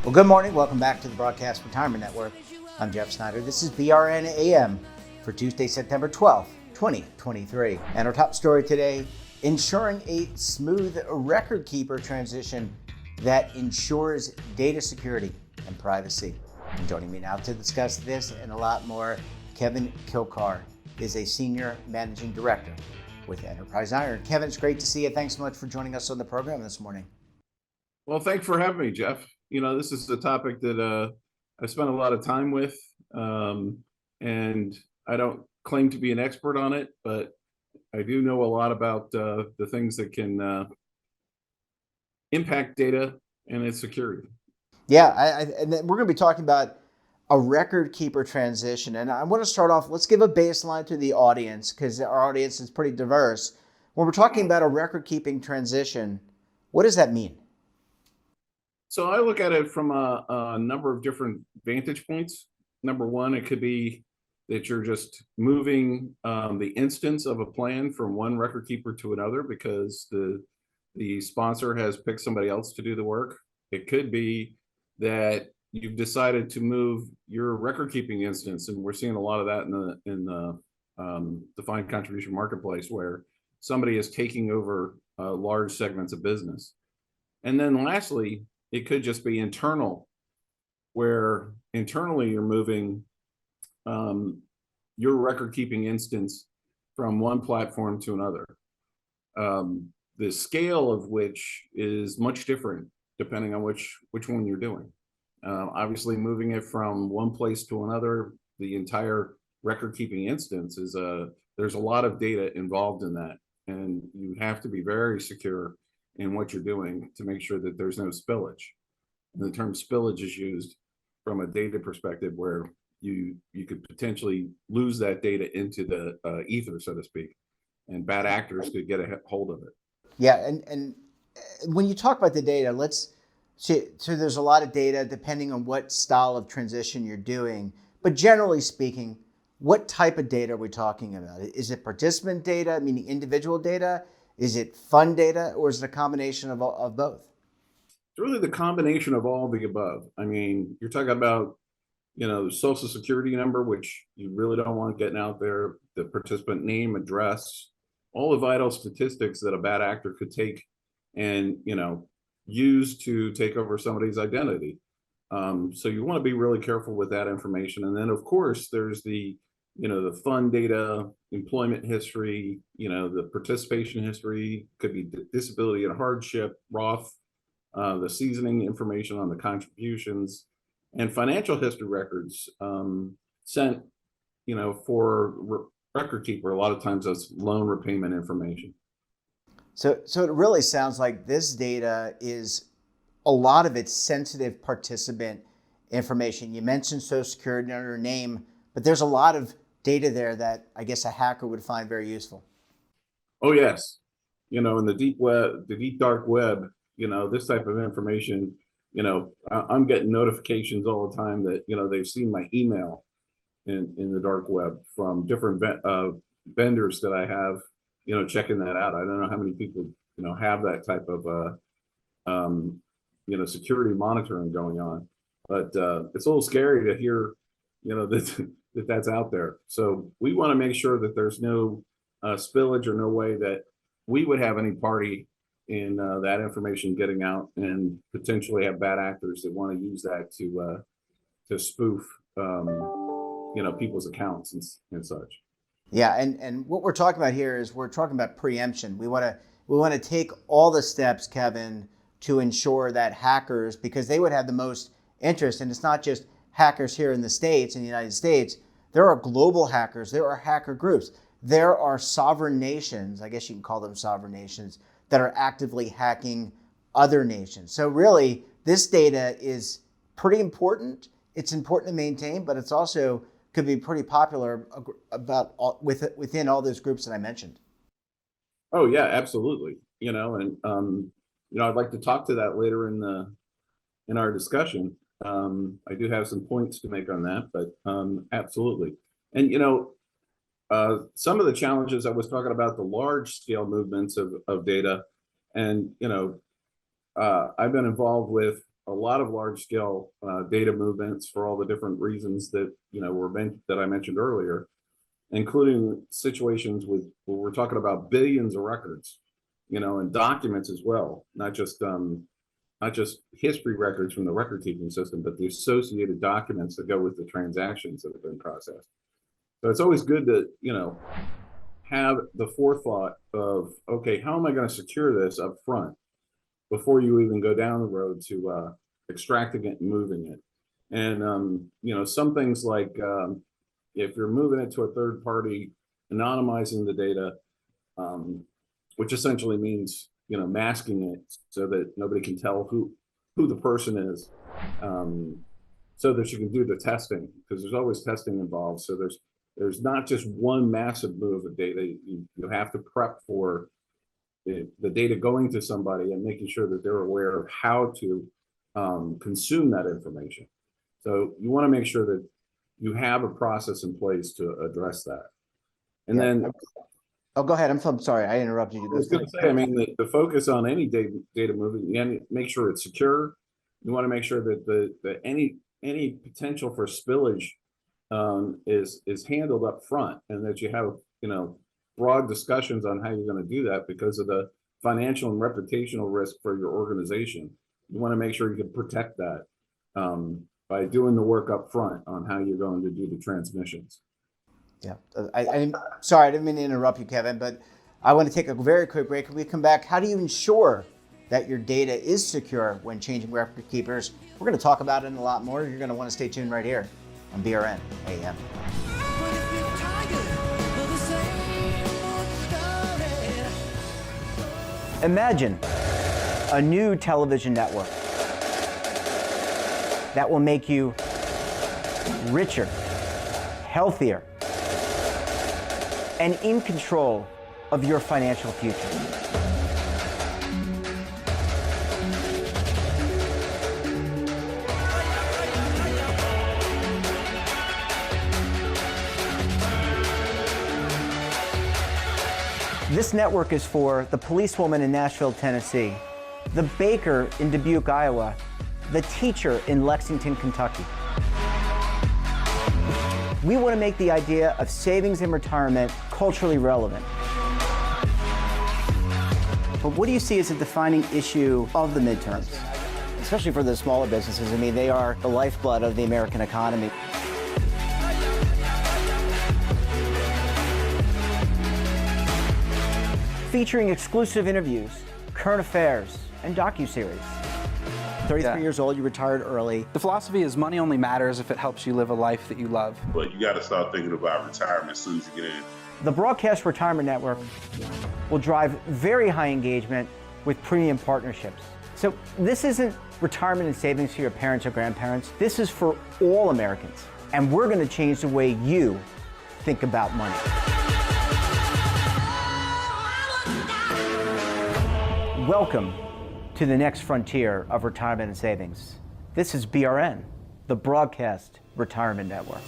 Well, good morning. Welcome back to the Broadcast Retirement Network. I'm Jeff Snyder. This is BRN AM for Tuesday, September 12th, 2023. And our top story today, ensuring a smooth record keeper transition that ensures data security and privacy. And joining me now to discuss this and a lot more, Kevin Kilcarr is a Senior Managing Director with Enterprise Iron. Kevin, it's great to see you. Thanks so much for joining us on the program this morning. Well, thanks for having me, Jeff. You know, this is a topic that I spent a lot of time with, and I don't claim to be an expert on it, but I do know a lot about the things that can impact data and its security. Yeah, and then we're going to be talking about a record keeper transition. And I want to start off, let's give a baseline to the audience because our audience is pretty diverse. When we're talking about a record keeping transition, what does that mean? So I look at it from a number of different vantage points. Number one, it could be that you're just moving the instance of a plan from one record keeper to another because the sponsor has picked somebody else to do the work. It could be that you've decided to move your record keeping instance, and we're seeing a lot of that in the defined contribution marketplace where somebody is taking over large segments of business. And then lastly, it could just be internal, where internally you're moving your record-keeping instance from one platform to another. The scale of which is much different depending on which one you're doing. Obviously, moving it from one place to another, the entire record-keeping instance is there's a lot of data involved in that, and you have to be very secure in what you're doing to make sure that there's no spillage. And the term spillage is used from a data perspective where you could potentially lose that data into the ether, so to speak, and bad actors could get a hold of it. Yeah, and when you talk about the data, so there's a lot of data depending on what style of transition you're doing. But generally speaking, what type of data are we talking about? Is it participant data, meaning individual data? Is it fund data, or is it a combination of both? It's really the combination of all the above. I mean, you're talking about, the social security number, which you really don't want getting out there, the participant name, address, all the vital statistics that a bad actor could take and, use to take over somebody's identity. So you want to be really careful with that information. And then, of course, there's the fund data, employment history, the participation history, could be disability and hardship, Roth, the seasoning information on the contributions, and financial history records sent, for record keeper. A lot of times that's loan repayment information. So it really sounds like this data is a lot of it's sensitive participant information. You mentioned social security number, name, but there's a lot of data there that I guess a hacker would find very useful. Oh yes, in the deep web, the deep dark web, this type of information. I'm getting notifications all the time that they've seen my email in the dark web from different vendors that I have. Checking that out. I don't know how many people have that type of security monitoring going on, but it's a little scary to hear that's out there. So we want to make sure that there's no spillage or no way that we would have any party in that information getting out, and potentially have bad actors that want to use that to spoof people's accounts and such. Yeah, and what we're talking about here is we're talking about preemption. We want to take all the steps, Kevin, to ensure that hackers, because they would have the most interest, and it's not just hackers here in the States, in the United States. There are global hackers. There are hacker groups. There are sovereign nations, I guess you can call them sovereign nations, that are actively hacking other nations. So really, this data is pretty important. It's important to maintain, but it's also could be pretty popular within all those groups that I mentioned. Oh yeah, absolutely. I'd like to talk to that later in our discussion. I do have some points to make on that, but absolutely. And some of the challenges I was talking about, the large scale movements of data, and I've been involved with a lot of large scale data movements for all the different reasons that that I mentioned earlier, including situations where we're talking about billions of records, and documents as well, not just history records from the record keeping system, but the associated documents that go with the transactions that have been processed. So it's always good to, have the forethought of, okay, how am I going to secure this up front before you even go down the road to extracting it and moving it. And, some things like if you're moving it to a third party, anonymizing the data, which essentially means, masking it so that nobody can tell who the person is, so that you can do the testing, because there's always testing involved. So there's not just one massive move of data. You have to prep for the data going to somebody and making sure that they're aware of how to consume that information. So you want to make sure that you have a process in place to address that. And then, oh, go ahead. I'm sorry, I interrupted you. I was going to say, I mean, the focus on any data movement, you make sure it's secure. You want to make sure that any potential for spillage is handled up front, and that you have broad discussions on how you're going to do that because of the financial and reputational risk for your organization. You want to make sure you can protect that by doing the work up front on how you're going to do the transmissions. Yeah, I'm sorry, I didn't mean to interrupt you, Kevin, but I want to take a very quick break. When we come back, how do you ensure that your data is secure when changing record keepers? We're going to talk about it and a lot more. You're going to want to stay tuned right here on BRN AM. Imagine a new television network that will make you richer, healthier, and in control of your financial future. This network is for the policewoman in Nashville, Tennessee, the baker in Dubuque, Iowa, the teacher in Lexington, Kentucky. We want to make the idea of savings and retirement culturally relevant. But what do you see as a defining issue of the midterms, especially for the smaller businesses? I mean, they are the lifeblood of the American economy. Featuring exclusive interviews, current affairs, and docuseries. 33 years old, you retired early. The philosophy is money only matters if it helps you live a life that you love. But you got to start thinking about retirement as soon as you get in. The Broadcast Retirement Network will drive very high engagement with premium partnerships. So this isn't retirement and savings for your parents or grandparents. This is for all Americans. And we're going to change the way you think about money. Welcome to the next frontier of retirement and savings. This is BRN, the Broadcast Retirement Network.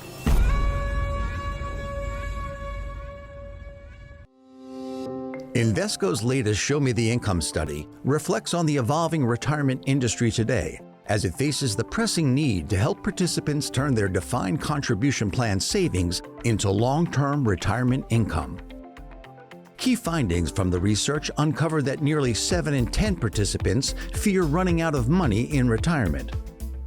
Invesco's latest Show Me the Income study reflects on the evolving retirement industry today as it faces the pressing need to help participants turn their defined contribution plan savings into long-term retirement income. Key findings from the research uncover that nearly 7 in 10 participants fear running out of money in retirement,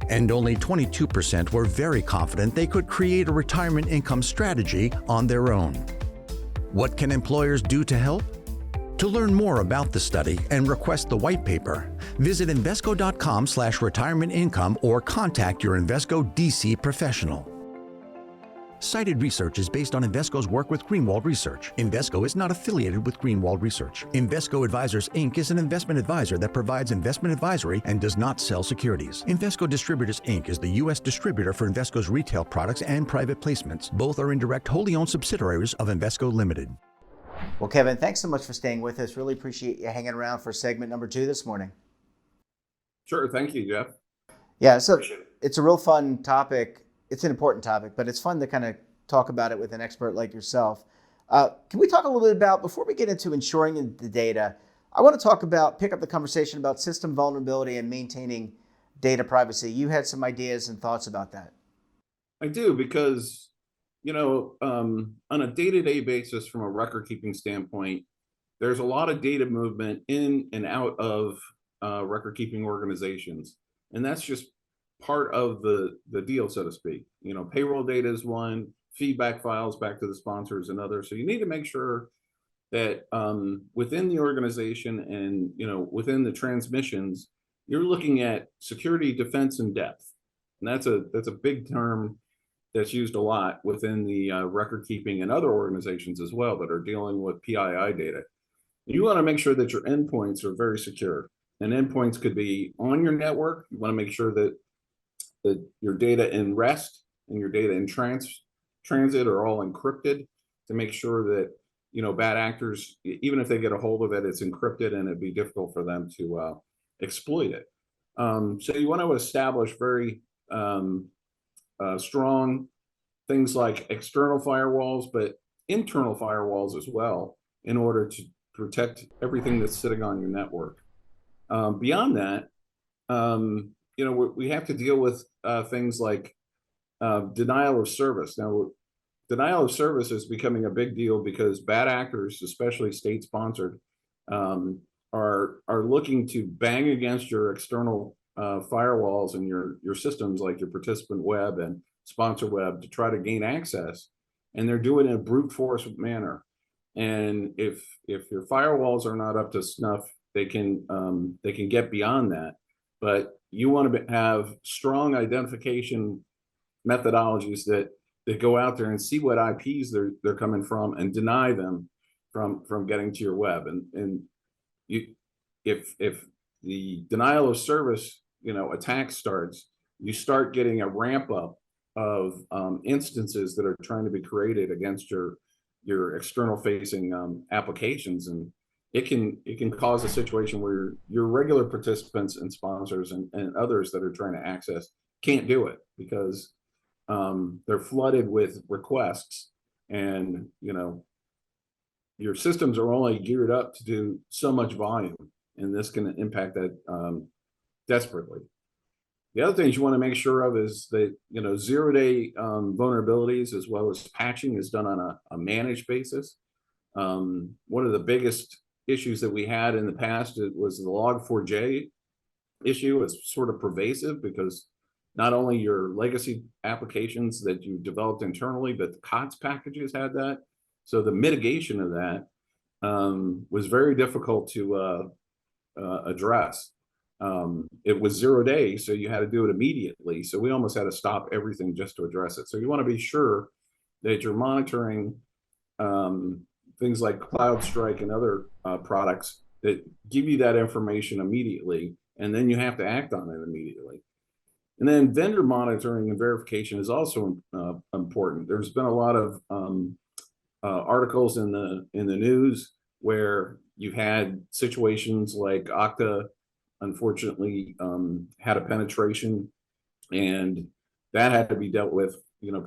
and only 22% were very confident they could create a retirement income strategy on their own. What can employers do to help? To learn more about the study and request the white paper, visit Invesco.com/retirement income or contact your Invesco DC professional. Cited research is based on Invesco's work with Greenwald Research. Invesco is not affiliated with Greenwald Research. Invesco Advisors, Inc. is an investment advisor that provides investment advisory and does not sell securities. Invesco Distributors, Inc. is the U.S. distributor for Invesco's retail products and private placements. Both are indirect, wholly owned subsidiaries of Invesco Limited. Well, Kevin, thanks so much for staying with us. Really appreciate you hanging around for segment number 2 this morning. Sure. Thank you, Jeff. Yeah, so it's a real fun topic. It's an important topic, but it's fun to kind of talk about it with an expert like yourself. Can we talk a little bit about, before we get into insuring the data, I want to pick up the conversation about system vulnerability and maintaining data privacy. You had some ideas and thoughts about that. I do, because, on a day-to-day basis, from a record keeping standpoint, there's a lot of data movement in and out of record keeping organizations. And that's just part of the deal, so to speak. Payroll data is one, feedback files back to the sponsors another. So you need to make sure that within the organization and within the transmissions, you're looking at security, defense, and depth. And that's a big term that's used a lot within the record keeping and other organizations as well that are dealing with PII data. You want to make sure that your endpoints are very secure. And endpoints could be on your network. You want to make sure that your data in rest and your data in transit are all encrypted, to make sure that bad actors, even if they get a hold of it, it's encrypted and it'd be difficult for them to exploit it. So you want to establish very strong things like external firewalls, but internal firewalls as well, in order to protect everything that's sitting on your network. Beyond that, we have to deal with things like denial of service. Now, denial of service is becoming a big deal because bad actors, especially state-sponsored, are looking to bang against your external firewalls and your systems like your participant web and sponsor web to try to gain access, and they're doing it in a brute force manner. And if your firewalls are not up to snuff, they can get beyond that. But you want to have strong identification methodologies that go out there and see what IPs they're coming from and deny them from getting to your web. And if the denial of service attack starts, you start getting a ramp up of instances that are trying to be created against your external facing applications, and it can cause a situation where your regular participants and sponsors and others that are trying to access can't do it because they're flooded with requests, and your systems are only geared up to do so much volume, and this can impact that desperately. The other things you want to make sure of is that 0-day vulnerabilities as well as patching is done on a managed basis. One of the biggest issues that we had in the past was the log4j issue. Is sort of pervasive because not only your legacy applications that you developed internally, but the COTS packages had that. So the mitigation of that was very difficult to address. It was 0 days, so you had to do it immediately. So we almost had to stop everything just to address it. So you want to be sure that you're monitoring things like CloudStrike and other products that give you that information immediately, and then you have to act on it immediately. And then vendor monitoring and verification is also important. There's been a lot of articles in the news where you've had situations like Okta, unfortunately, had a penetration, and that had to be dealt with,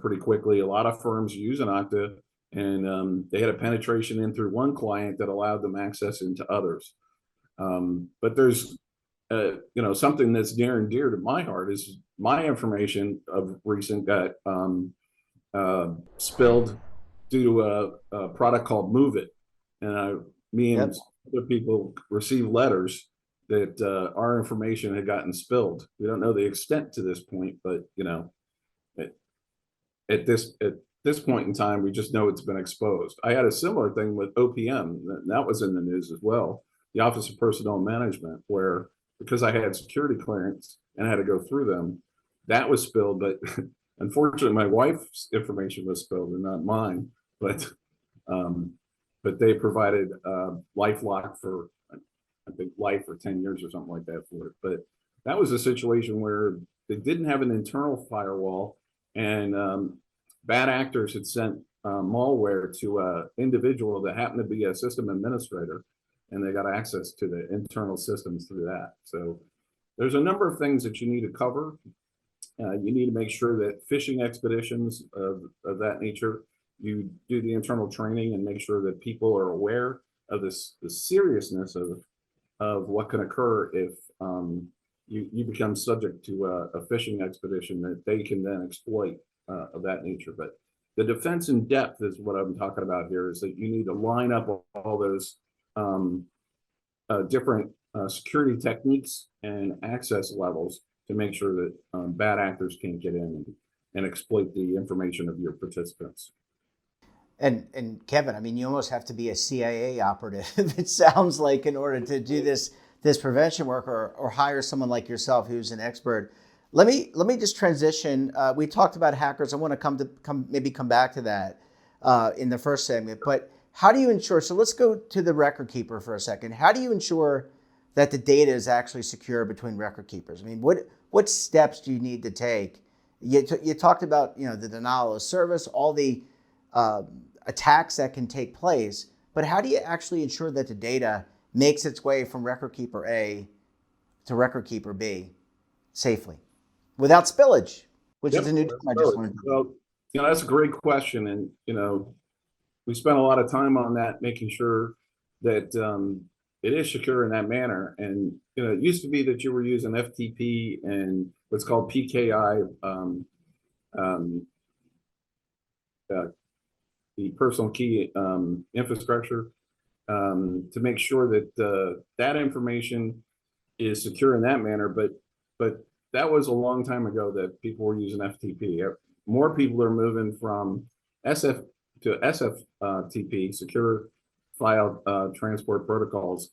pretty quickly. A lot of firms use an Okta, and they had a penetration in through one client that allowed them access into others. But there's, something that's near and dear to my heart is my information of recent got spilled due to a product called Move It, and me and other people received letters that our information had gotten spilled. We don't know the extent to this point, but at this point in time, we just know it's been exposed. I had a similar thing with OPM, that was in the news as well, the Office of Personnel Management, where because I had security clearance and I had to go through them, that was spilled. But unfortunately, my wife's information was spilled and not mine. But they provided LifeLock for, I think, life for 10 years or something like that for it. But that was a situation where they didn't have an internal firewall, and bad actors had sent malware to an individual that happened to be a system administrator, and they got access to the internal systems through that. So there's a number of things that you need to cover. You need to make sure that phishing expeditions of that nature, you do the internal training and make sure that people are aware of the seriousness of what can occur if you become subject to a phishing expedition that they can then exploit of that nature. But the defense in depth is what I'm talking about here, is that you need to line up all those different security techniques and access levels to make sure that bad actors can't get in and exploit the information of your participants. And Kevin, I mean, you almost have to be a CIA operative, it sounds like, in order to do this prevention work, or hire someone like yourself who's an expert. Let me just transition. We talked about hackers. I want to come back to that in the first segment. But how do you ensure? So let's go to the record keeper for a second. How do you ensure that the data is actually secure between record keepers? I mean, what steps do you need to take? You talked about, the denial of service, all the attacks that can take place, but how do you actually ensure that the data makes its way from record keeper A to record keeper B safely without spillage, which is a new term I just learned. Well, that's a great question. And, we spent a lot of time on that, making sure that it is secure in that manner. And, it used to be that you were using FTP and what's called PKI, the personal key infrastructure, to make sure that that information is secure in that manner. But that was a long time ago that people were using FTP. More people are moving from SF to SFTP, secure file transport protocols.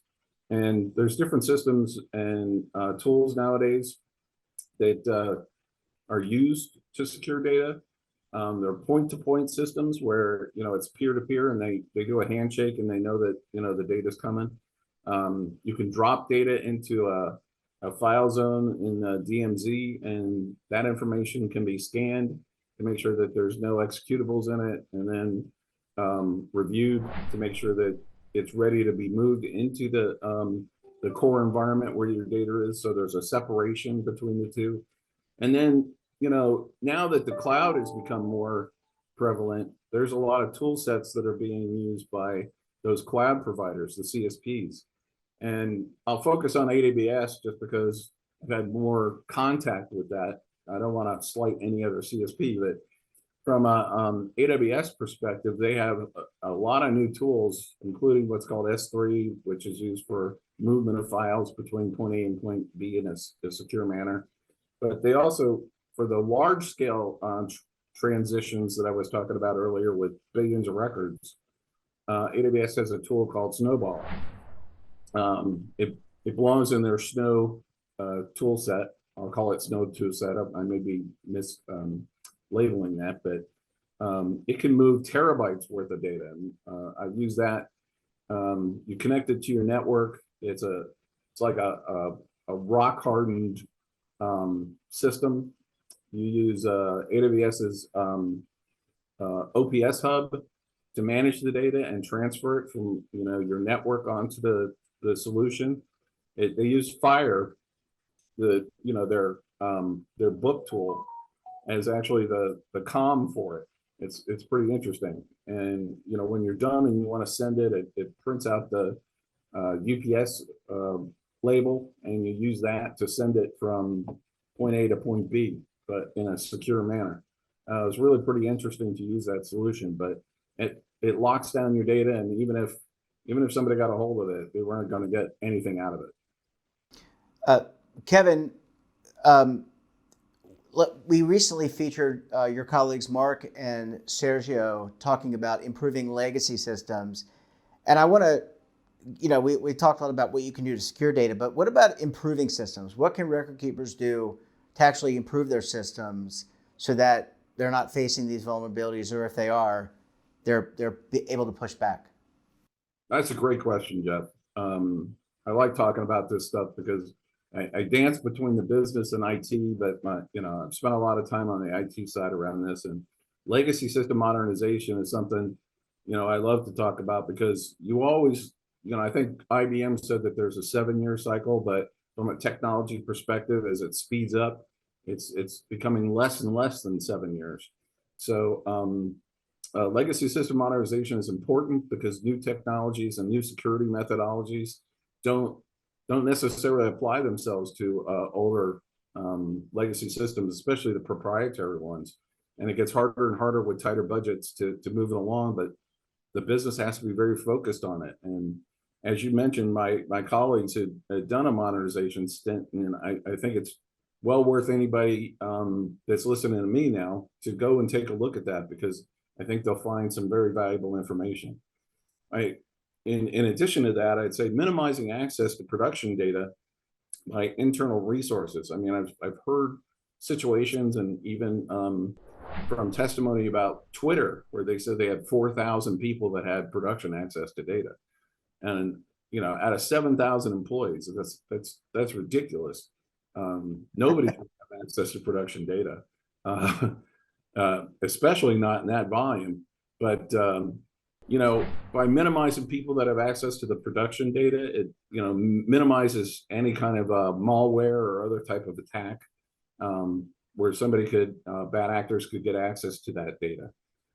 And there's different systems and tools nowadays that are used to secure data. They're point-to-point systems where, it's peer-to-peer, and they do a handshake and they know that, the data's coming. You can drop data into a file zone in the DMZ, and that information can be scanned to make sure that there's no executables in it, and then reviewed to make sure that it's ready to be moved into the core environment where your data is. So there's a separation between the two. And then, now that the cloud has become more prevalent, there's a lot of tool sets that are being used by those cloud providers, the CSPs. And I'll focus on AWS just because I've had more contact with that. I don't want to slight any other CSP, but from a AWS perspective, they have a lot of new tools, including what's called S3, which is used for movement of files between point A and point B in a secure manner. But they also, for the large scale transitions that I was talking about earlier with billions of records, AWS has a tool called Snowball. It belongs in their Snow tool set. I'll call it Snow tool set. I may be labeling that, but it can move terabytes worth of data. I've used that. You connect it to your network. It's like a rock hardened system. You use AWS's OPS hub to manage the data and transfer it from your network onto the solution. They use Fire, their book tool, as actually the COM for it. It's pretty interesting. And when you're done and you want to send it, it prints out the UPS label, and you use that to send it from point A to point B, but in a secure manner. It was really pretty interesting to use that solution, but it locks down your data, and even if somebody got a hold of it, they weren't going to get anything out of it. Kevin, we recently featured your colleagues Mark and Sergio talking about improving legacy systems, and I want to, we talked a lot about what you can do to secure data, but what about improving systems? What can record keepers do to actually improve their systems so that they're not facing these vulnerabilities, or if they are, they're able to push back? That's a great question, Jeff. I like talking about this stuff because I dance between the business and IT, but I've spent a lot of time on the IT side around this, and legacy system modernization is something, I love to talk about, because you always, I think IBM said that there's a 7-year cycle, but from a technology perspective, as it speeds up, it's becoming less and less than 7 years. So legacy system modernization is important because new technologies and new security methodologies don't necessarily apply themselves to older legacy systems, especially the proprietary ones. And it gets harder and harder with tighter budgets to move it along, but the business has to be very focused on it. And as you mentioned, my colleagues had done a modernization stint, and I think it's well worth anybody that's listening to me now to go and take a look at that, because I think they'll find some very valuable information. In addition to that, I'd say minimizing access to production data by internal resources. I mean, I've heard situations, and even from testimony about Twitter, where they said they had 4,000 people that had production access to data, and out of 7,000 employees, that's ridiculous. Nobody should have access to production data, especially not in that volume. But by minimizing people that have access to the production data, it minimizes any kind of malware or other type of attack, where somebody bad actors could get access to that data.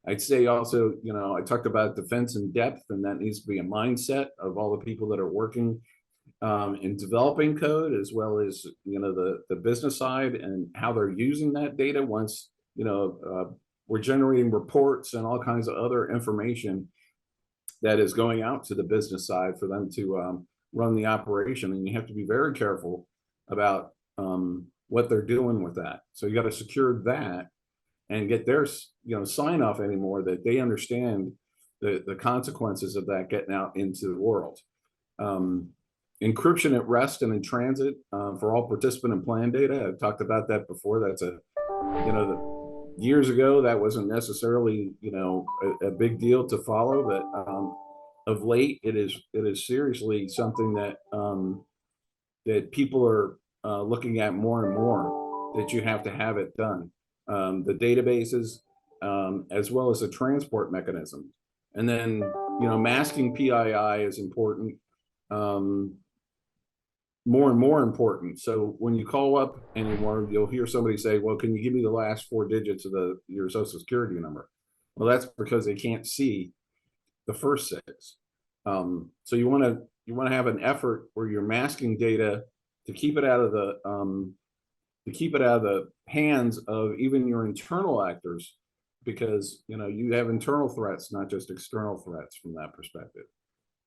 I'd say also, I talked about defense in depth, and that needs to be a mindset of all the people that are working in developing code, as well as the business side and how they're using that data. Once we're generating reports and all kinds of other information that is going out to the business side for them to run the operation, and you have to be very careful about what they're doing with that. So you got to secure that and get their sign off anymore, that they understand the consequences of that getting out into the world. Encryption at rest and in transit for all participant and plan data. I've talked about that before. That's years ago, that wasn't necessarily a big deal to follow, but of late it is seriously something that that people are looking at more and more, that you have to have it done. The databases, as well as the transport mechanism. And then, masking PII is important, more and more important. So when you call up anymore, you'll hear somebody say, well, can you give me the last 4 digits of your social security number? Well, that's because they can't see the first 6. So you want to have an effort where you're masking data to keep it out of the hands of even your internal actors, because you have internal threats, not just external threats from that perspective.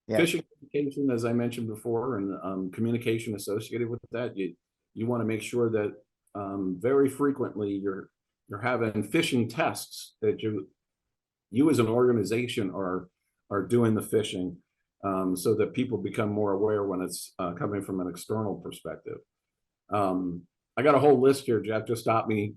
Yeah. Phishing communication, as I mentioned before, and communication associated with that, you want to make sure that very frequently you're having phishing tests, that you as an organization are doing the phishing, so that people become more aware when it's coming from an external perspective. I got a whole list here, Jeff. Just stop me.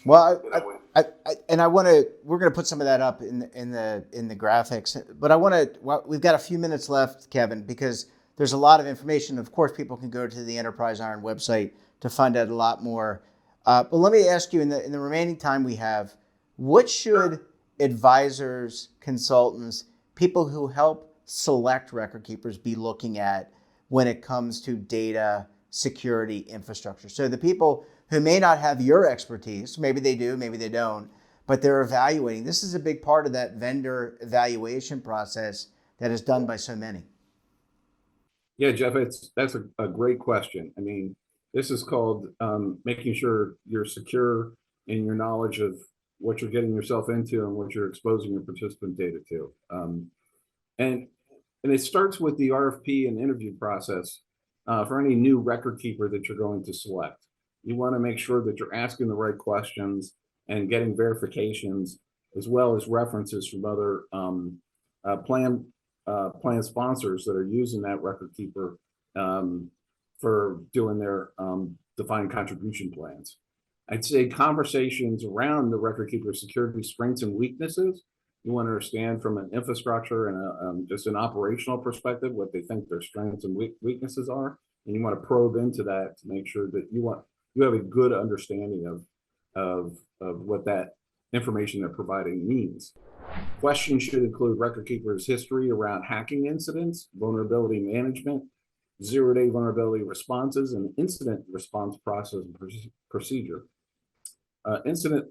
Well, we're going to put some of that up in the graphics, but we've got a few minutes left, Kevin, because there's a lot of information. Of course, people can go to the Enterprise Iron website to find out a lot more. But let me ask you, in the remaining time we have, what should advisors, consultants, people who help select record keepers be looking at when it comes to data security infrastructure? So the people who may not have your expertise, maybe they do, maybe they don't, but they're evaluating. This is a big part of that vendor evaluation process that is done by so many. Yeah, Jeff, that's a great question. I mean, this is called making sure you're secure in your knowledge of what you're getting yourself into and what you're exposing your participant data to. And it starts with the RFP and interview process for any new record keeper that you're going to select. You want to make sure that you're asking the right questions and getting verifications, as well as references from other plan sponsors that are using that record keeper for doing their defined contribution plans. I'd say conversations around the record keeper security strengths and weaknesses. You want to understand from an infrastructure and just an operational perspective what they think their strengths and weaknesses are, and you want to probe into that to make sure that you have a good understanding of what that information they're providing means. Questions should include record keepers' history around hacking incidents, vulnerability management, zero-day vulnerability responses, and incident response process and procedure. Incident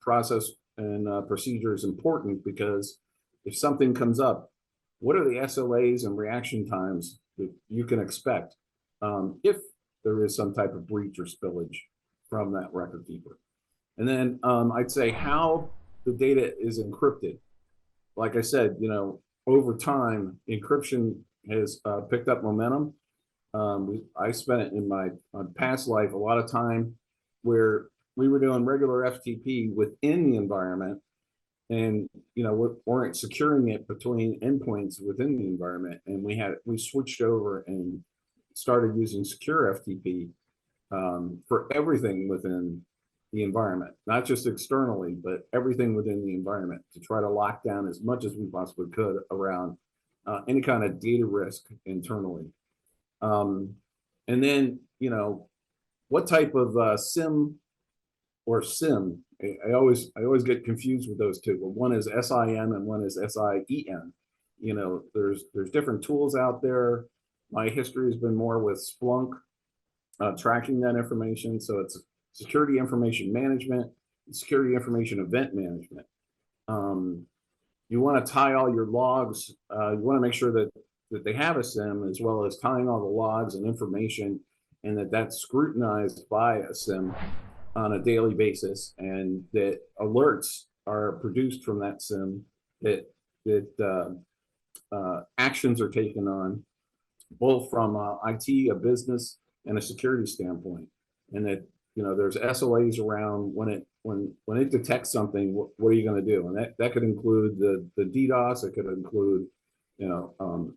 process and procedure is important because if something comes up, what are the SLAs and reaction times that you can expect if there is some type of breach or spillage from that record keeper? And then I'd say how the data is encrypted. Like I said, over time, encryption has picked up momentum. I spent it in my past life a lot of time where we were doing regular FTP within the environment, and we weren't securing it between endpoints within the environment, and we switched over and started using secure FTP for everything within the environment, not just externally, but everything within the environment, to try to lock down as much as we possibly could around any kind of data risk internally. And then, what type of SIM or SIM? I always get confused with those two. But one is SIM and one is SIEM. There's different tools out there. My history has been more with Splunk, tracking that information. So it's security information management, security information event management. You want to tie all your logs. You want to make sure that they have a SIM, as well as tying all the logs and information, and that's scrutinized by a SIM on a daily basis, and that alerts are produced from that SIM, that actions are taken on, both from IT, a business, and a security standpoint, and that there's SLAs around when it detects something, what are you going to do? And that could include the DDoS. It could include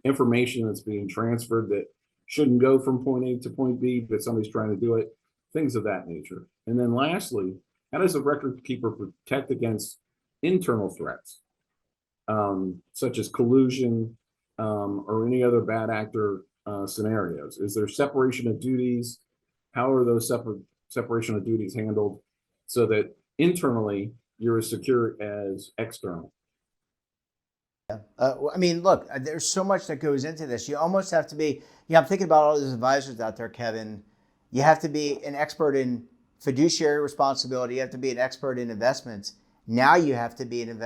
information that's being transferred that shouldn't go from point A to point B, but somebody's trying to do it, things of that nature. And then lastly, how does a record keeper protect against internal threats, such as collusion or any other bad actor scenarios? Is there separation of duties? How are those separation of duties handled so that internally you're as secure as external? Look, there's so much that goes into this. You almost have to be, I'm thinking about all those advisors out there, Kevin. You have to be an expert in fiduciary responsibility. You have to be an expert in investments. Now you have to be an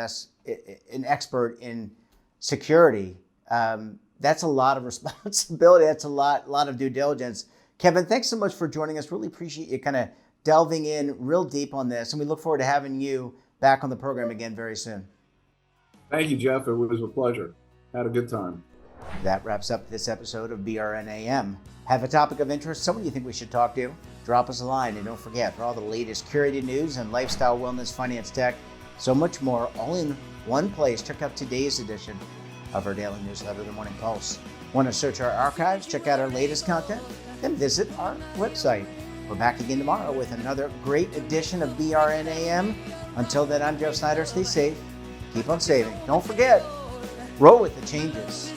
expert in security. That's a lot of responsibility. That's a lot of due diligence. Kevin, thanks so much for joining us. Really appreciate you kind of delving in real deep on this. And we look forward to having you back on the program again very soon. Thank you, Jeff. It was a pleasure. Had a good time. That wraps up this episode of BRNAM. Have a topic of interest, someone you think we should talk to? Drop us a line, and don't forget, for all the latest curated news and lifestyle, wellness, finance, tech, so much more, all in one place, check out today's edition of our daily newsletter, The Morning Pulse. Want to search our archives, check out our latest content? Then visit our website. We're back again tomorrow with another great edition of BRNAM. Until then, I'm Jeff Snyder. Stay safe. Keep on saving. Don't forget, roll with the changes.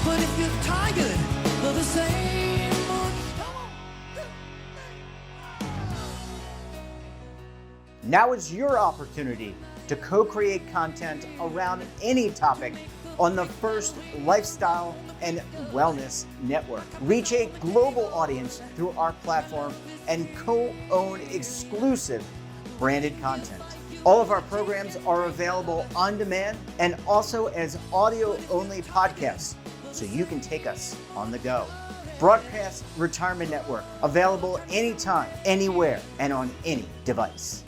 But if you're tired of the same Now is your opportunity to co-create content around any topic on the First Lifestyle and Wellness Network. Reach a global audience through our platform and co-own exclusive branded content. All of our programs are available on demand and also as audio-only podcasts, so you can take us on the go. Broadcast Retirement Network, available anytime, anywhere, and on any device.